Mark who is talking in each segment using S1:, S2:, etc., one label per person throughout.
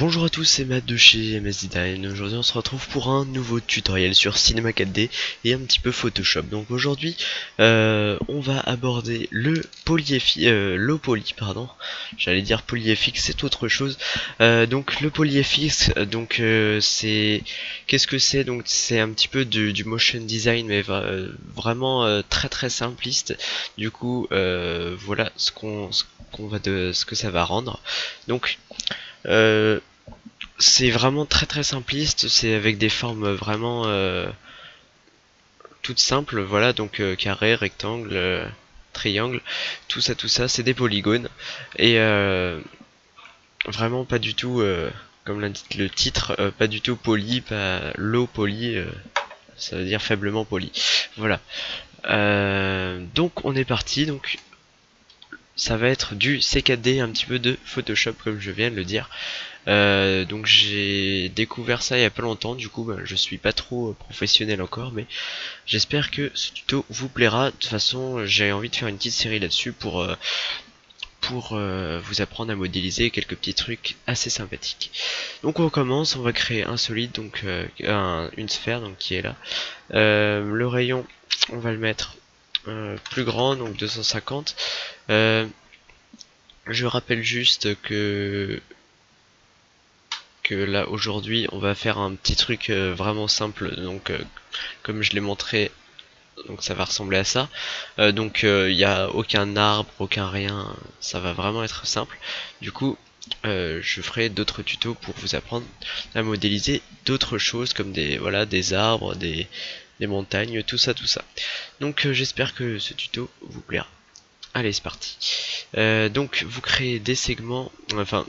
S1: Bonjour à tous, c'est Matt de chez MS Design. Aujourd'hui on se retrouve pour un nouveau tutoriel sur Cinema 4D et un petit peu Photoshop. Donc aujourd'hui on va aborder le low poly, pardon. J'allais dire polyFX, c'est autre chose. Donc le polyFX, c'est... Qu'est-ce que c'est? Donc c'est un petit peu du motion design, mais vraiment très simpliste. Du coup voilà ce que ça va rendre. Donc c'est vraiment très simpliste, c'est avec des formes vraiment toutes simples, voilà, donc carré, rectangle, triangle, tout ça, c'est des polygones, et vraiment pas du tout, comme l'indique le titre, pas du tout poli, pas low poly, ça veut dire faiblement poli, voilà. Donc on est parti, donc ça va être du C4D, un petit peu de Photoshop comme je viens de le dire. Donc j'ai découvert ça il y a pas longtemps, du coup je suis pas trop professionnel encore, mais j'espère que ce tuto vous plaira. De toute façon j'ai envie de faire une petite série là-dessus pour vous apprendre à modéliser quelques petits trucs assez sympathiques. Donc on commence, on va créer un solide, donc une sphère donc qui est là. Le rayon on va le mettre plus grand, donc 250. Je rappelle juste que là aujourd'hui on va faire un petit truc vraiment simple, donc comme je l'ai montré, donc ça va ressembler à ça. Donc il n'y a aucun arbre, aucun rien, ça va vraiment être simple. Du coup je ferai d'autres tutos pour vous apprendre à modéliser d'autres choses comme des arbres, des montagnes, tout ça. Donc j'espère que ce tuto vous plaira. Allez, c'est parti. Donc vous créez des segments, enfin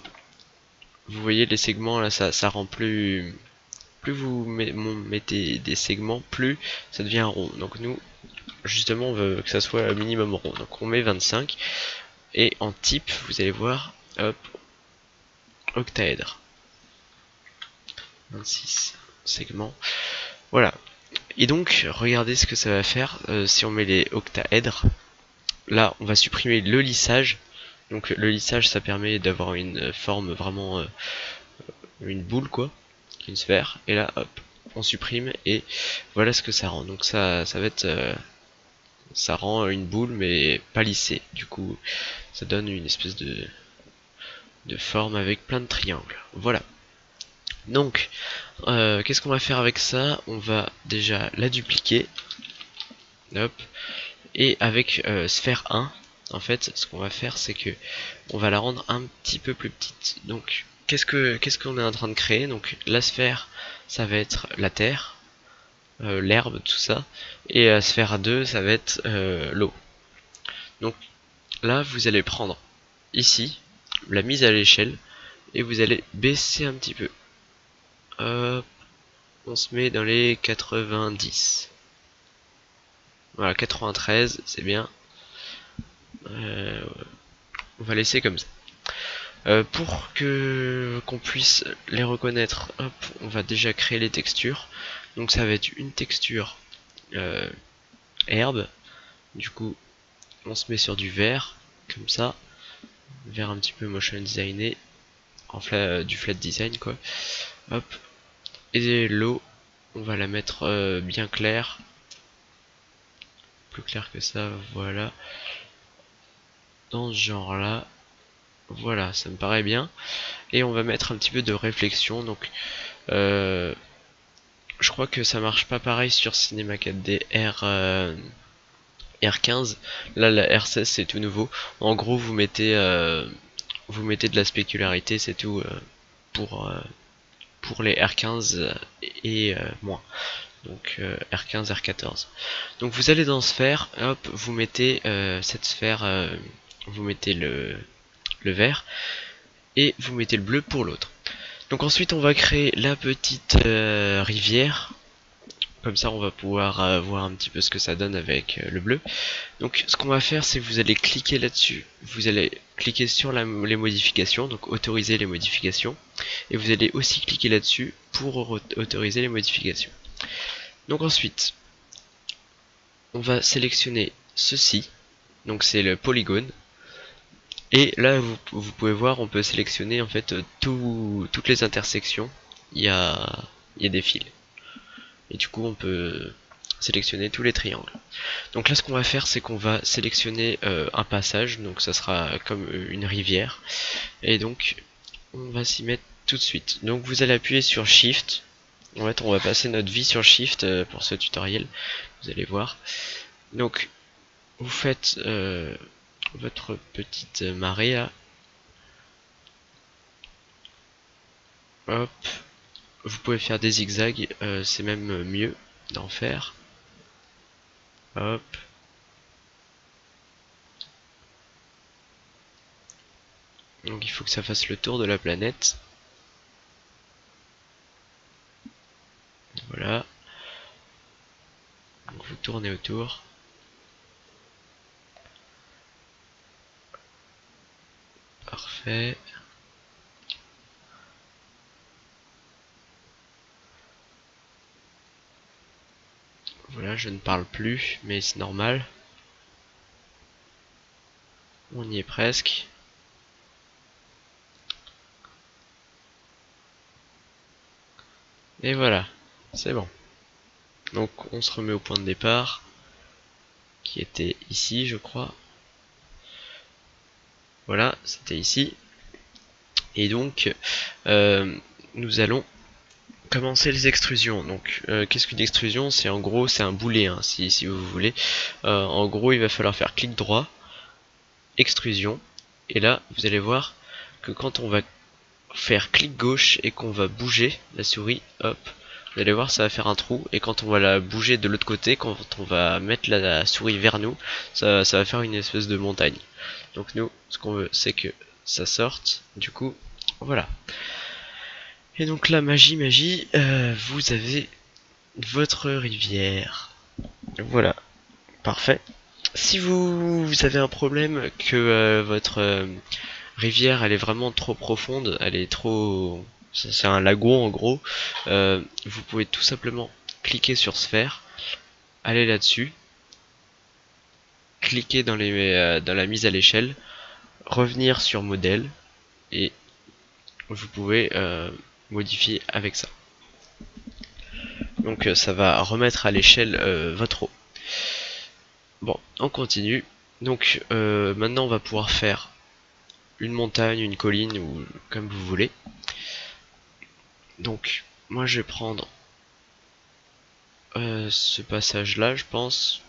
S1: vous voyez les segments là, ça rend plus vous mettez des segments, plus ça devient rond. Donc nous justement on veut que ça soit un minimum rond, donc on met 25, et en type vous allez voir, hop, octaèdre, 26 segments, voilà. Et donc regardez ce que ça va faire si on met les octaèdres. Là on va supprimer le lissage. Donc le lissage ça permet d'avoir une forme vraiment une boule quoi, une sphère, et là hop on supprime, et voilà ce que ça rend. Donc ça va être ça rend une boule mais pas lissée, du coup ça donne une espèce de forme avec plein de triangles. Voilà. Donc qu'est-ce qu'on va faire avec ça? On va déjà la dupliquer, hop, et avec sphère 1 en fait ce qu'on va faire c'est que on va la rendre un petit peu plus petite. Donc qu'est-ce qu'on est en train de créer? Donc la sphère ça va être la terre, l'herbe, tout ça, et la sphère 2 ça va être l'eau. Donc là vous allez prendre ici la mise à l'échelle et vous allez baisser un petit peu. Hop, on se met dans les 90. Voilà, 93 c'est bien. On va laisser comme ça. Pour qu'on puisse les reconnaître, hop, on va déjà créer les textures. Donc ça va être une texture herbe. Du coup on se met sur du vert, comme ça, vert un petit peu motion designé, du flat design quoi. Hop, et l'eau on va la mettre bien claire, plus claire que ça, voilà, dans ce genre là, voilà, ça me paraît bien. Et on va mettre un petit peu de réflexion, donc je crois que ça marche pas pareil sur Cinema 4D R15. Là la R16 c'est tout nouveau. En gros vous mettez de la spécularité, c'est tout, pour les R15 et moins. Donc R15, R14. Donc vous allez dans sphère, hop, vous mettez cette sphère, vous mettez le vert, et vous mettez le bleu pour l'autre. Donc ensuite on va créer la petite rivière. Comme ça on va pouvoir voir un petit peu ce que ça donne avec le bleu. Donc ce qu'on va faire c'est que vous allez cliquer là-dessus. Vous allez cliquer sur les modifications, donc autoriser les modifications. Et vous allez aussi cliquer là-dessus pour autoriser les modifications. Donc ensuite on va sélectionner ceci. Donc c'est le polygone. Et là vous pouvez voir, on peut sélectionner en fait toutes les intersections. Il y a des fils. Et du coup on peut sélectionner tous les triangles. Donc là ce qu'on va faire, c'est qu'on va sélectionner un passage, donc ça sera comme une rivière. Et donc on va s'y mettre tout de suite. Donc vous allez appuyer sur Shift. En fait on va passer notre vie sur Shift pour ce tutoriel, vous allez voir. Donc vous faites votre petite marée là. Hop. Vous pouvez faire des zigzags, c'est même mieux d'en faire. Hop. Donc il faut que ça fasse le tour de la planète. Voilà. Donc vous tournez autour. Parfait. Voilà, je ne parle plus, mais c'est normal. On y est presque. Et voilà, c'est bon. Donc on se remet au point de départ, qui était ici, je crois. Voilà, c'était ici. Et donc, nous allons commencer les extrusions. Donc, qu'est-ce qu'une extrusion? C'est en gros, c'est un boulet, hein, si vous voulez. En gros, il va falloir faire clic droit, extrusion. Et là, vous allez voir que quand on va faire clic gauche et qu'on va bouger la souris, hop, vous allez voir ça va faire un trou, et quand on va la bouger de l'autre côté, quand on va mettre la souris vers nous, ça va faire une espèce de montagne. Donc nous, ce qu'on veut, c'est que ça sorte, du coup, voilà. Et donc là, magie, vous avez votre rivière. Voilà, parfait. Si vous avez un problème que votre rivière elle est vraiment trop profonde, elle est trop, c'est un lagon en gros, vous pouvez tout simplement cliquer sur sphère, aller là-dessus, cliquer dans la mise à l'échelle, revenir sur modèle et vous pouvez modifier avec ça. Donc ça va remettre à l'échelle votre eau. Bon, on continue. Donc maintenant on va pouvoir faire une montagne, une colline ou comme vous voulez. Donc moi je vais prendre ce passage là, je pense.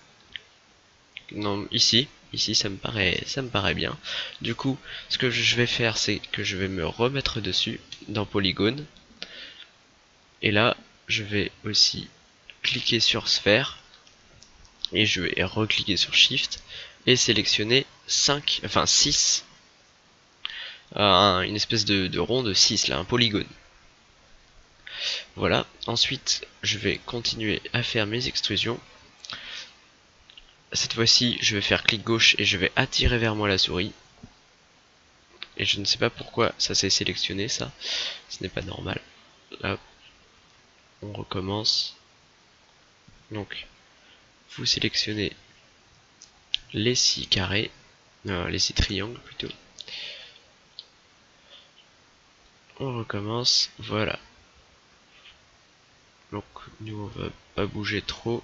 S1: Non, ici ça me paraît bien. Du coup, ce que je vais faire, c'est que je vais me remettre dessus dans Polygone. Et là, je vais aussi cliquer sur sphère et je vais recliquer sur Shift et sélectionner 6, une espèce de rond de 6 là, un polygone. Voilà, ensuite je vais continuer à faire mes extrusions. Cette fois-ci, je vais faire clic gauche et je vais attirer vers moi la souris. Et je ne sais pas pourquoi ça s'est sélectionné ça, ce n'est pas normal. Là, on recommence. Donc, vous sélectionnez les 6 carrés, les 6 triangles plutôt. On recommence, voilà. Donc, nous on va pas bouger trop.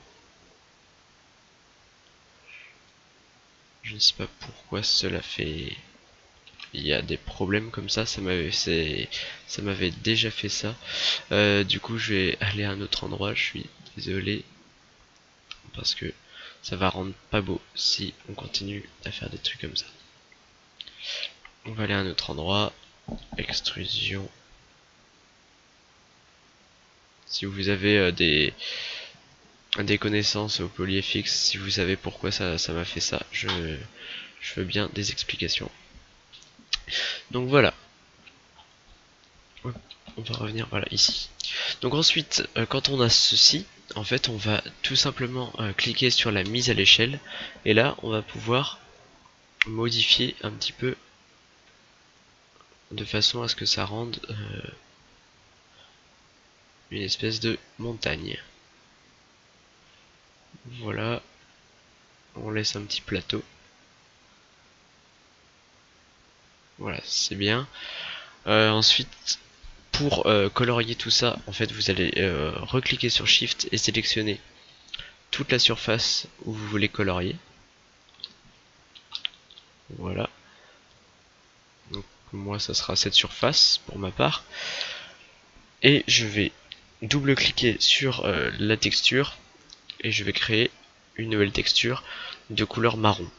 S1: Je ne sais pas pourquoi cela fait... Il y a des problèmes comme ça m'avait déjà fait ça. Du coup, je vais aller à un autre endroit, je suis désolé. Parce que ça va rendre pas beau si on continue à faire des trucs comme ça. On va aller à un autre endroit. Extrusion. Si vous avez des connaissances au polyfx, si vous savez pourquoi ça m'a fait ça, je veux bien des explications. Donc voilà. On va revenir voilà ici. Donc ensuite, quand on a ceci, en fait on va tout simplement cliquer sur la mise à l'échelle et là on va pouvoir modifier un petit peu de façon à ce que ça rende une espèce de montagne. Voilà, on laisse un petit plateau. Voilà, c'est bien. Ensuite, pour colorier tout ça, en fait, vous allez recliquer sur Shift et sélectionner toute la surface où vous voulez colorier. Voilà. Donc moi, ça sera cette surface pour ma part. Et je vais double-cliquer sur la texture et je vais créer une nouvelle texture de couleur marron.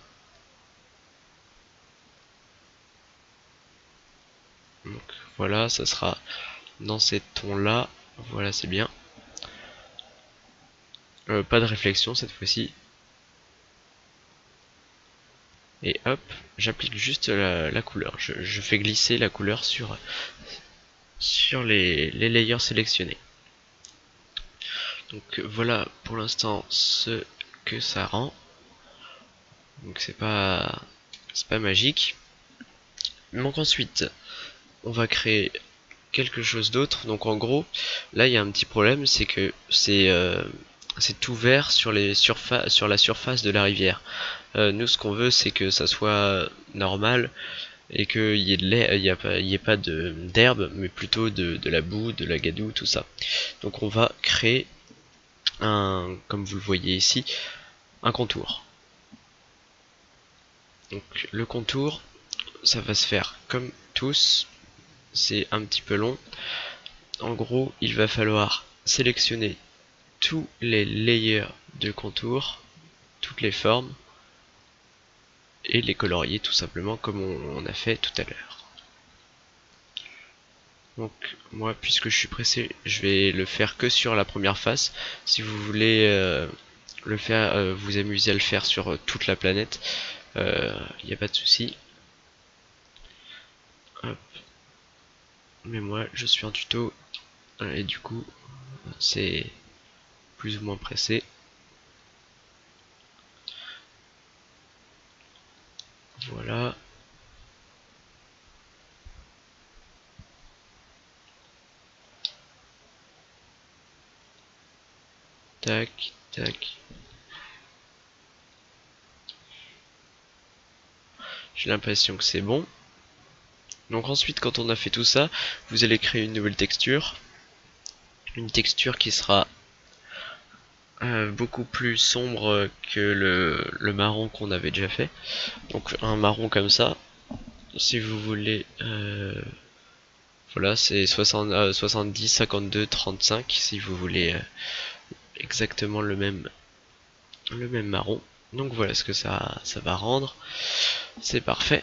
S1: Donc voilà, ça sera dans ces tons là. Voilà, c'est bien. Pas de réflexion cette fois-ci. Et hop, j'applique juste la couleur. Je fais glisser la couleur sur les layers sélectionnés. Donc voilà pour l'instant ce que ça rend. Donc c'est pas magique. Donc ensuite, on va créer quelque chose d'autre. Donc en gros, là il y a un petit problème, c'est que c'est tout vert sur la surface de la rivière. Nous ce qu'on veut c'est que ça soit normal et qu'il y ait de l'air, il y ait pas d'herbe, mais plutôt de la boue, de la gadoue, tout ça. Donc on va créer comme vous le voyez ici, un contour. Donc le contour, ça va se faire comme tous, c'est un petit peu long. En gros, il va falloir sélectionner tous les layers de contour, toutes les formes, et les colorier tout simplement comme on a fait tout à l'heure. Donc moi, puisque je suis pressé, je vais le faire que sur la première face. Si vous voulez le faire, vous amuser à le faire sur toute la planète, il n'y a pas de souci. Mais moi je suis en tuto et du coup c'est plus ou moins pressé. Voilà. Tac, tac. J'ai l'impression que c'est bon. Donc ensuite, quand on a fait tout ça, vous allez créer une nouvelle texture. Une texture qui sera beaucoup plus sombre que le marron qu'on avait déjà fait. Donc un marron comme ça. Si vous voulez, voilà, c'est 70, 52, 35. Si vous voulez exactement le même marron. Donc voilà ce que ça va rendre. C'est parfait.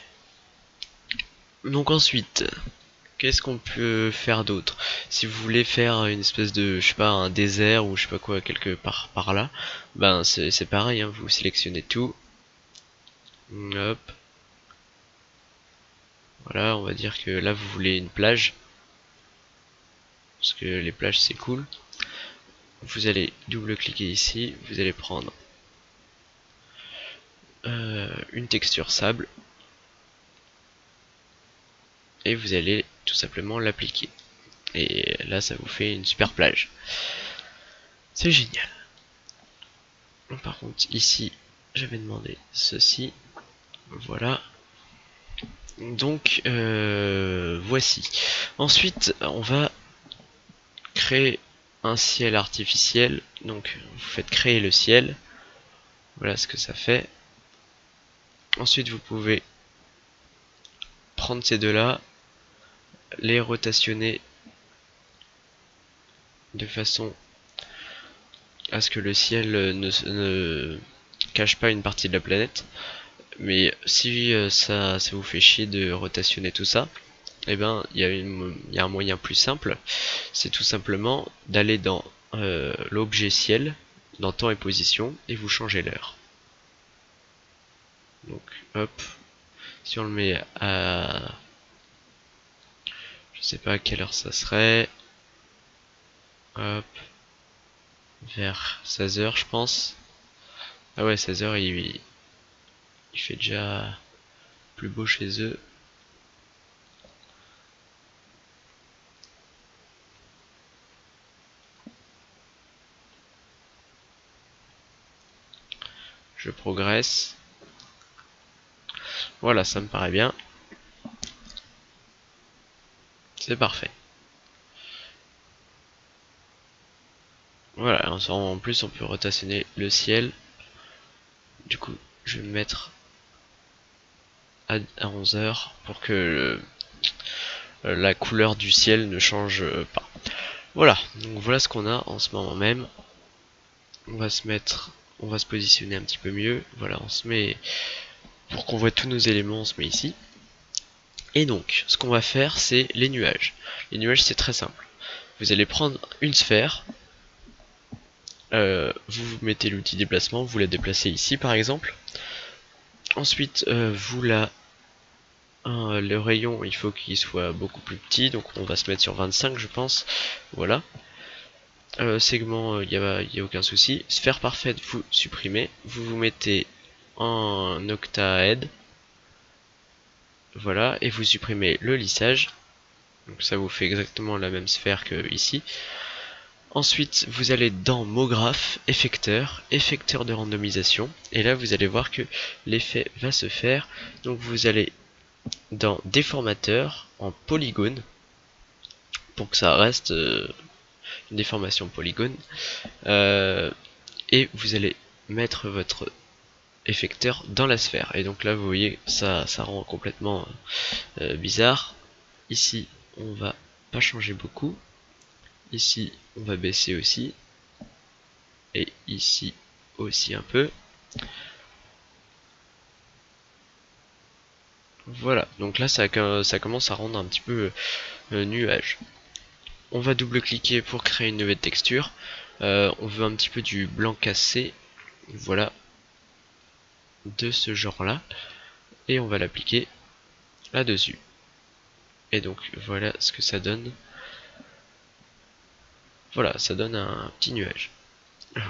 S1: Donc ensuite, qu'est-ce qu'on peut faire d'autre? Si vous voulez faire une espèce de, je sais pas, un désert ou je sais pas quoi, quelque part par là, ben c'est pareil, hein, vous sélectionnez tout. Hop. Voilà, on va dire que là vous voulez une plage. Parce que les plages c'est cool. Vous allez double-cliquer ici, vous allez prendre une texture sable. Et vous allez tout simplement l'appliquer. Et là ça vous fait une super plage. C'est génial. Par contre ici j'avais demandé ceci. Voilà. Donc voici. Ensuite on va créer un ciel artificiel. Donc vous faites créer le ciel. Voilà ce que ça fait. Ensuite vous pouvez prendre ces deux là, les rotationner de façon à ce que le ciel ne cache pas une partie de la planète. Mais si ça vous fait chier de rotationner tout ça, eh ben il y a un moyen plus simple, c'est tout simplement d'aller dans l'objet ciel, dans temps et position, et vous changez l'heure. Donc hop, si on le met à, je sais pas à quelle heure ça serait, hop, vers 16h je pense. Ah ouais, 16h il fait déjà plus beau chez eux. Je progresse. Voilà, ça me paraît bien. C'est parfait. Voilà, en plus on peut rotationner le ciel. Du coup, je vais me mettre à 11h pour que la couleur du ciel ne change pas. Voilà, donc voilà ce qu'on a en ce moment même. On va se positionner un petit peu mieux. Voilà, on se met, pour qu'on voit tous nos éléments, on se met ici. Et donc, ce qu'on va faire, c'est les nuages. Les nuages, c'est très simple. Vous allez prendre une sphère, vous mettez l'outil déplacement, vous la déplacez ici par exemple. Ensuite, le rayon, il faut qu'il soit beaucoup plus petit, donc on va se mettre sur 25 je pense. Voilà. Segment, il y a aucun souci. Sphère parfaite, vous supprimez. Vous mettez en octaèdre. Voilà, et vous supprimez le lissage. Donc ça vous fait exactement la même sphère que ici. Ensuite, vous allez dans mot graphe, effecteur de randomisation. Et là, vous allez voir que l'effet va se faire. Donc vous allez dans déformateur en polygone. Pour que ça reste une déformation polygone. Et vous allez mettre votre effecteur dans la sphère. Et donc là, vous voyez, ça rend complètement bizarre. Ici, on va pas changer beaucoup. Ici, on va baisser aussi. Et ici aussi un peu. Voilà, donc là ça commence à rendre un petit peu nuage. On va double-cliquer pour créer une nouvelle texture. On veut un petit peu du blanc cassé. Voilà. De ce genre-là. Et on va l'appliquer là-dessus. Et donc voilà ce que ça donne. Voilà, ça donne un petit nuage.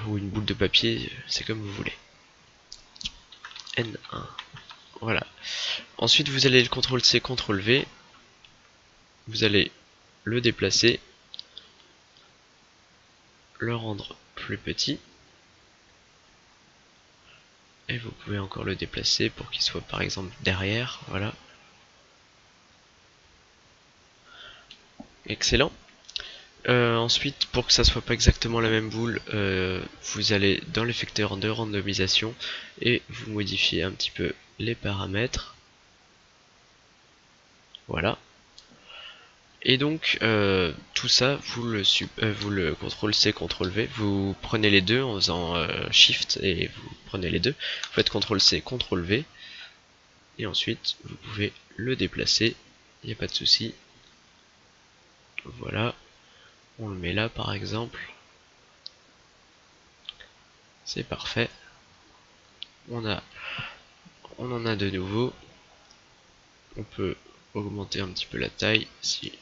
S1: Ou une boule de papier, c'est comme vous voulez. N1. Voilà. Ensuite, vous allez le CTRL-C, CTRL-V. Vous allez le déplacer. Le rendre plus petit. Et vous pouvez encore le déplacer pour qu'il soit par exemple derrière. Voilà. Excellent. Ensuite, pour que ça soit pas exactement la même boule, vous allez dans l'effecteur de randomisation et vous modifiez un petit peu les paramètres. Voilà. Et donc tout ça, vous le CTRL-C, CTRL-V, vous prenez les deux en faisant Shift et vous prenez les deux. Vous faites CTRL-C, CTRL-V et ensuite vous pouvez le déplacer. Il n'y a pas de souci. Voilà. On le met là par exemple. C'est parfait. On en a de nouveau. On peut augmenter un petit peu la taille si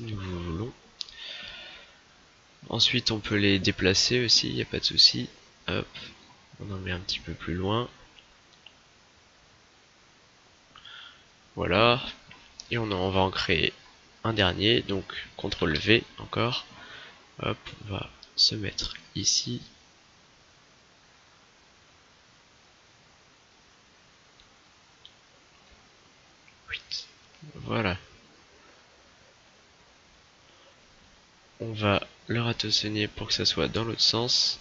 S1: nous voulons. Ensuite on peut les déplacer aussi, il n'y a pas de souci. Hop, on en met un petit peu plus loin. Voilà. Et on va en créer un dernier, donc CTRL V encore. Hop, on va se mettre ici. Voilà. On va le ratasonner pour que ça soit dans l'autre sens.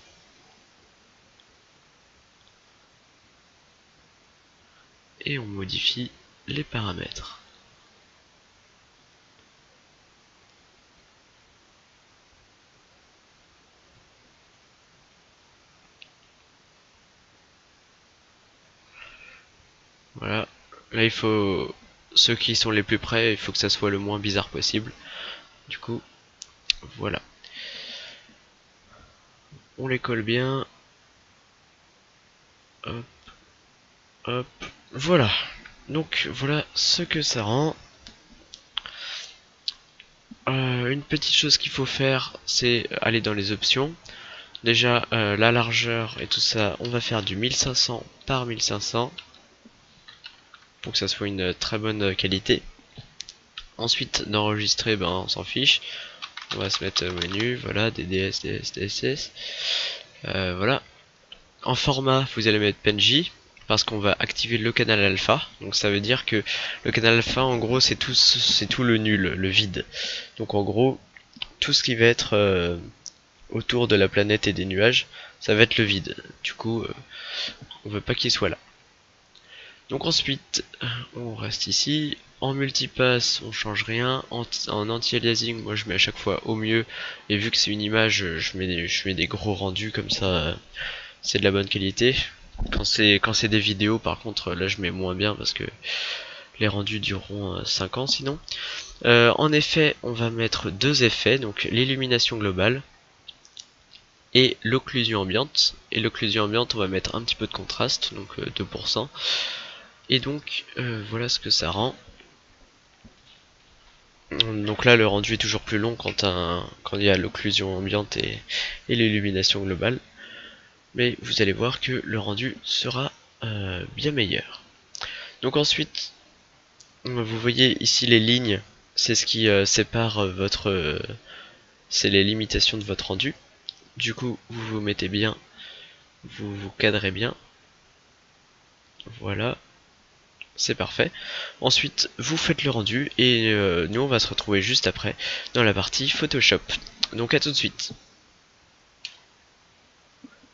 S1: Et on modifie les paramètres. Voilà. Là il faut, ceux qui sont les plus près, il faut que ça soit le moins bizarre possible. Du coup, voilà. On les colle bien. Hop, hop. Voilà. Donc voilà ce que ça rend. Une petite chose qu'il faut faire, c'est aller dans les options. Déjà, la largeur et tout ça, on va faire du 1500 par 1500 pour que ça soit une très bonne qualité. Ensuite, d'enregistrer, ben on s'en fiche. On va se mettre au menu, voilà, DDS, DSS. Voilà. En format, vous allez mettre PNG. parce qu'on va activer le canal alpha. Donc ça veut dire que le canal alpha, en gros, c'est tout le nul, le vide. Donc en gros, tout ce qui va être autour de la planète et des nuages, ça va être le vide. Du coup, on veut pas qu'il soit là. Donc ensuite, on reste ici. En multipass, on change rien. En anti-aliasing, moi je mets à chaque fois au mieux. Et vu que c'est une image, je mets des gros rendus comme ça. C'est de la bonne qualité. Quand c'est des vidéos, par contre, là je mets moins bien parce que les rendus dureront 5 ans sinon. En effet, on va mettre deux effets, donc l'illumination globale et l'occlusion ambiante. Et l'occlusion ambiante, on va mettre un petit peu de contraste, donc 2%. Et donc voilà ce que ça rend. Donc là, le rendu est toujours plus long quand il y a l'occlusion ambiante et l'illumination globale. Mais vous allez voir que le rendu sera bien meilleur. Donc ensuite, vous voyez ici les lignes, c'est ce qui sépare c'est les limitations de votre rendu. Du coup, vous vous mettez bien, vous vous cadrez bien. Voilà, c'est parfait. Ensuite, vous faites le rendu et nous on va se retrouver juste après dans la partie Photoshop. Donc à tout de suite.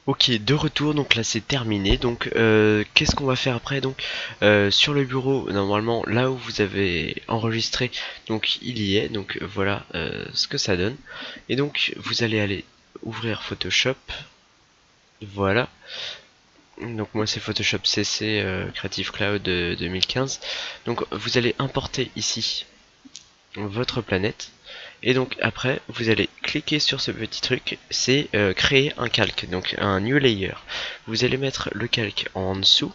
S1: Ok, de retour, donc là c'est terminé. Donc qu'est-ce qu'on va faire après? Donc sur le bureau, normalement là où vous avez enregistré, donc il y est. Donc voilà ce que ça donne. Et donc vous allez aller ouvrir Photoshop. Voilà. Donc moi c'est Photoshop CC Creative Cloud 2015. Donc vous allez importer ici votre planète. Et donc après, vous allez cliquer sur ce petit truc, c'est créer un calque, donc un new layer. Vous allez mettre le calque en dessous,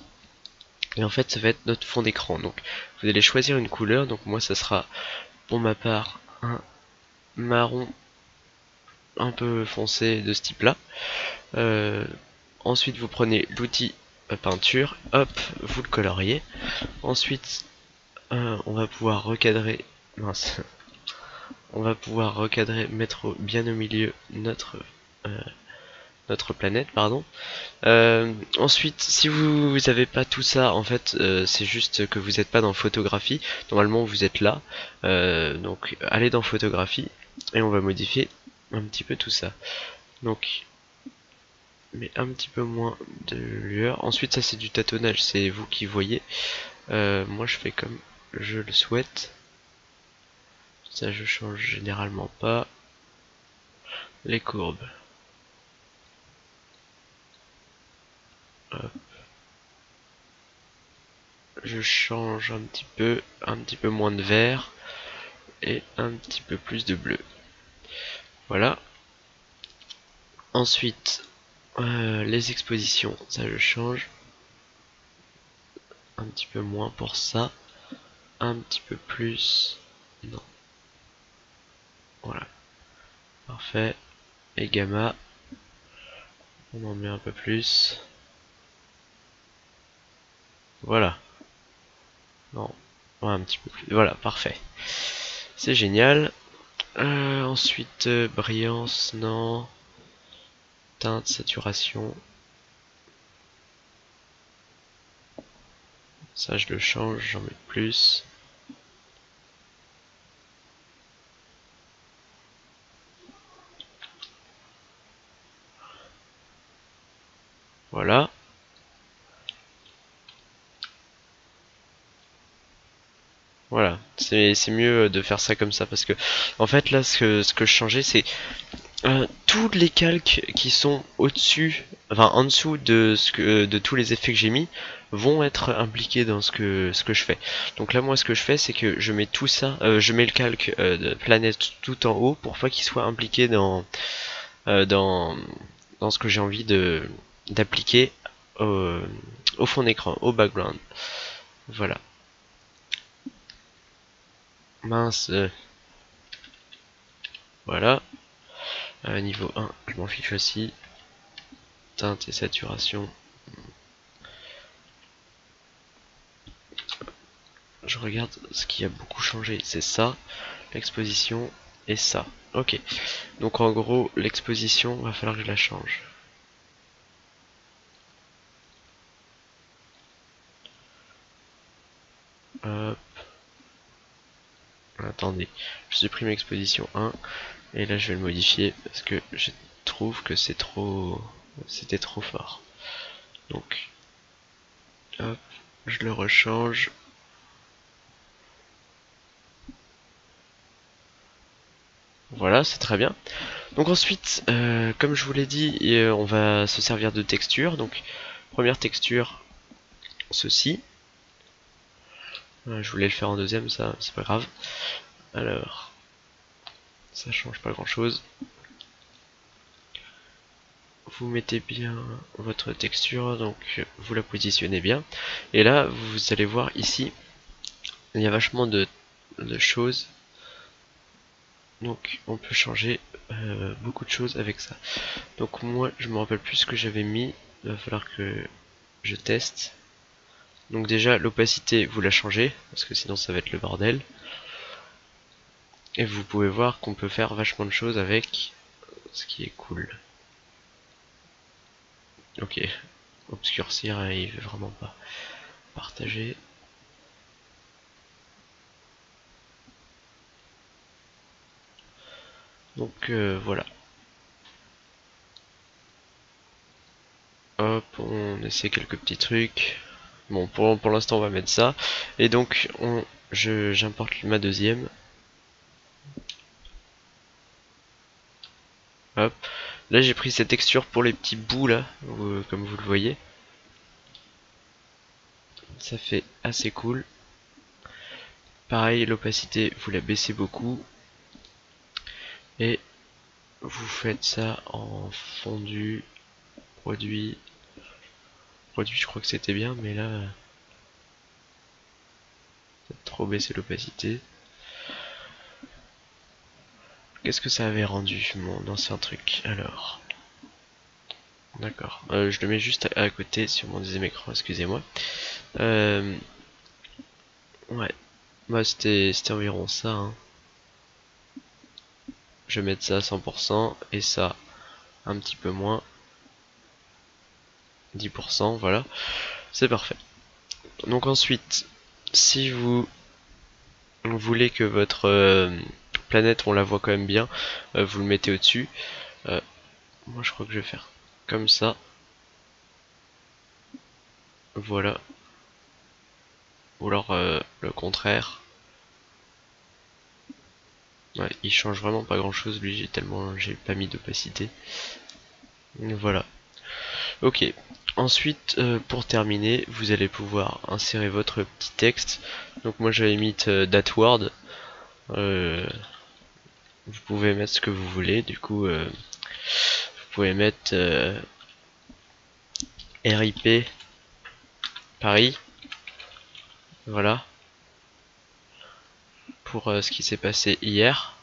S1: et en fait ça va être notre fond d'écran. Donc vous allez choisir une couleur, donc moi ça sera pour ma part un marron un peu foncé de ce type là. Ensuite vous prenez l'outil peinture, hop, vous le coloriez. Ensuite on va pouvoir recadrer, mince, on va pouvoir recadrer, mettre bien au milieu notre planète, pardon. Ensuite, si vous n'avez pas tout ça, en fait, c'est juste que vous n'êtes pas dans photographie. Normalement, vous êtes là. Donc, allez dans photographie et on va modifier un petit peu tout ça. Donc, mais un petit peu moins de lueur. Ensuite, ça c'est du tâtonnage, c'est vous qui voyez. Moi, je fais comme je le souhaite. Ça, je change généralement pas. Les courbes. Hop. Je change un petit peu moins de vert et un petit peu plus de bleu. Voilà. Ensuite, les expositions, ça je change. Un petit peu moins pour ça. Un petit peu plus. Non. Voilà. Parfait. Et gamma. On en met un peu plus. Voilà. Non. Ouais, un petit peu plus. Voilà, parfait. C'est génial. Ensuite, brillance, non. Teinte, saturation. Ça, je le change, j'en mets plus. Voilà. Voilà, c'est mieux de faire ça comme ça parce que en fait là ce que je changeais c'est tous les calques qui sont au-dessus, enfin en dessous de tous les effets que j'ai mis vont être impliqués dans ce que je fais. Donc là moi ce que je fais c'est que je mets tout ça, je mets le calque de planète tout en haut pour pas qu'il soit impliqué euh, dans dans ce que j'ai envie de d'appliquer au fond d'écran, au background. Voilà. Mince. Voilà. Niveau 1, je m'en fiche aussi. Teinte et saturation. Je regarde ce qui a beaucoup changé. C'est ça, l'exposition et ça. Ok. Donc en gros, l'exposition, va falloir que je la change. Hop. Attendez, je supprime exposition 1 et là je vais le modifier parce que je trouve que c'était trop fort. Donc hop, je le rechange. Voilà, c'est très bien. Donc ensuite, comme je vous l'ai dit, on va se servir de texture. Donc première texture, ceci. Je voulais le faire en deuxième, ça c'est pas grave. Alors, ça change pas grand chose. Vous mettez bien votre texture, donc vous la positionnez bien. Et là, vous allez voir ici, il y a vachement de choses. Donc on peut changer beaucoup de choses avec ça. Donc moi, je me rappelle plus ce que j'avais mis. Il va falloir que je teste. Donc déjà, l'opacité, vous la changez, parce que sinon ça va être le bordel. Et vous pouvez voir qu'on peut faire vachement de choses avec, ce qui est cool. Ok, obscurcir, il veut vraiment pas partager. Donc voilà. Hop, on essaie quelques petits trucs. Bon, pour l'instant on va mettre ça. Et donc j'importe ma deuxième. Hop. Là j'ai pris cette texture pour les petits bouts là, comme vous le voyez. Ça fait assez cool. Pareil, l'opacité, vous la baissez beaucoup. Et vous faites ça en fondu, produit. Produit, je crois que c'était bien, mais là, peut-être trop baissé l'opacité. Qu'est-ce que ça avait rendu, mon ancien truc? Alors, d'accord. Je le mets juste à côté sur mon deuxième écran, excusez-moi. Ouais, bah c'était environ ça, hein. Je vais mettre ça à 100% et ça un petit peu moins. 10%, voilà. C'est parfait. Donc ensuite, si vous voulez que votre planète, on la voit quand même bien, vous le mettez au-dessus. Moi je crois que je vais faire comme ça. Voilà. Ou alors le contraire. Ouais, il change vraiment pas grand chose lui, j'ai pas mis d'opacité. Voilà. Ok. Ensuite, pour terminer, vous allez pouvoir insérer votre petit texte. Donc moi j'avais mis that word. Vous pouvez mettre ce que vous voulez. Du coup, vous pouvez mettre RIP Paris. Voilà. Pour ce qui s'est passé hier.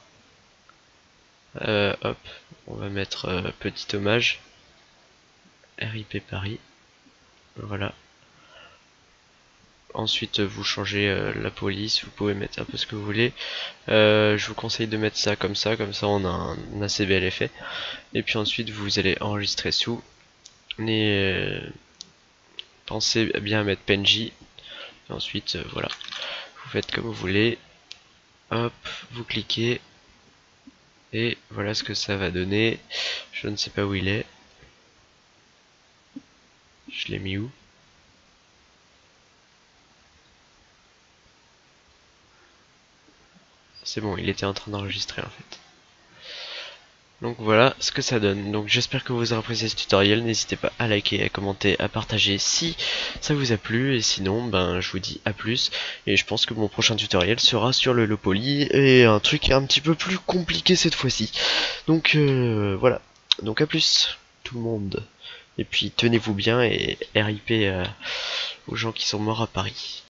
S1: Hop, on va mettre petit hommage. RIP Paris. Voilà. Ensuite, vous changez la police, vous pouvez mettre un peu ce que vous voulez. Je vous conseille de mettre ça comme ça on a un assez bel effet. Et puis ensuite, vous allez enregistrer sous. Et pensez bien à mettre PNG. Et ensuite, voilà. Vous faites comme vous voulez. Hop, vous cliquez. Et voilà ce que ça va donner. Je ne sais pas où il est. Je l'ai mis où? C'est bon, il était en train d'enregistrer en fait. Donc voilà ce que ça donne. Donc j'espère que vous aurez apprécié ce tutoriel. N'hésitez pas à liker, à commenter, à partager si ça vous a plu. Et sinon, ben je vous dis à plus. Et je pense que mon prochain tutoriel sera sur le low poly et un truc un petit peu plus compliqué cette fois-ci. Donc voilà. Donc à plus tout le monde. Et puis tenez-vous bien et RIP aux gens qui sont morts à Paris.